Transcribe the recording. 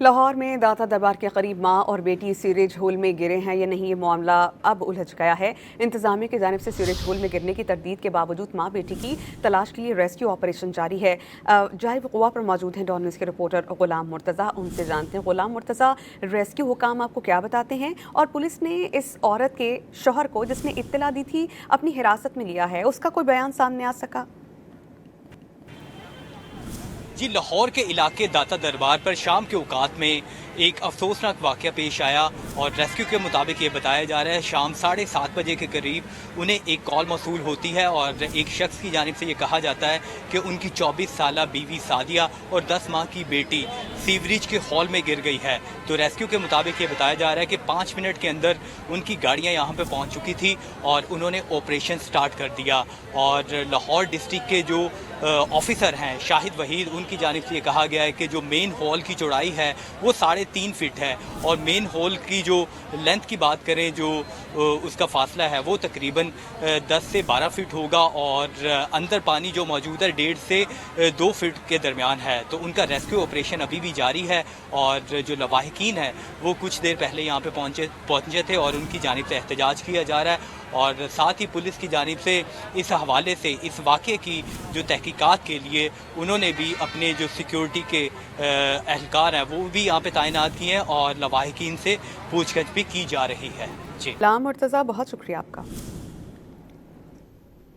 لاہور میں داتا دربار کے قریب ماں اور بیٹی سیوریج ہول میں گرے ہیں یا نہیں، یہ معاملہ اب الجھ گیا ہے۔ انتظامیہ کی جانب سے سیوریج ہول میں گرنے کی تردید کے باوجود ماں بیٹی کی تلاش کے لیے ریسکیو آپریشن جاری ہے۔ جائے وقوع پر موجود ہیں ڈان نیوز کے رپورٹر غلام مرتضیٰ، ان سے جانتے ہیں۔ غلام مرتضیٰ، ریسکیو حکام آپ کو کیا بتاتے ہیں اور پولیس نے اس عورت کے شوہر کو، جس نے اطلاع دی تھی، اپنی حراست میں لیا ہے، اس کا کوئی بیان سامنے آ سکا؟ جی، لاہور کے علاقے داتا دربار پر شام کے اوقات میں ایک افسوسناک واقعہ پیش آیا اور ریسکیو کے مطابق یہ بتایا جا رہا ہے 7:30 بجے کے قریب انہیں ایک کال موصول ہوتی ہے اور ایک شخص کی جانب سے یہ کہا جاتا ہے کہ ان کی 24 سالہ بیوی سعدیہ اور 10 ماہ کی بیٹی سیوریج کے ہال میں گر گئی ہے۔ تو ریسکیو کے مطابق یہ بتایا جا رہا ہے کہ 5 منٹ کے اندر ان کی گاڑیاں یہاں پہ پہنچ چکی تھی اور انہوں نے آپریشن سٹارٹ کر دیا۔ اور لاہور ڈسٹرکٹ کے جو آفیسر ہیں شاہد وحید، ان کی جانب سے یہ کہا گیا ہے کہ جو مین ہال کی چوڑائی ہے وہ 3.5 فٹ ہے اور مین ہال کی جو لینتھ کی بات کریں، جو اس کا فاصلہ ہے وہ تقریباً 10 سے 12 فٹ ہوگا اور اندر پانی جو موجود ہے 1.5 سے 2 فٹ کے درمیان ہے۔ تو ان کا ریسکیو آپریشن ابھی بھی جاری ہے اور جو لواحقین ہیں وہ کچھ دیر پہلے یہاں پہ پہنچے تھے اور ان کی جانب سے احتجاج کیا جا رہا ہے اور ساتھ ہی پولیس کی جانب سے اس حوالے سے اس واقعے کی جو تحقیقات کے لیے انہوں نے بھی اپنے جو سیکیورٹی کے اہلکار ہیں وہ بھی یہاں پہ تعینات کیے ہیں اور لواحقین سے پوچھ گچھ بھی کی جا رہی ہے۔ جی، غلام مرتضیٰ، بہت شکریہ آپ کا۔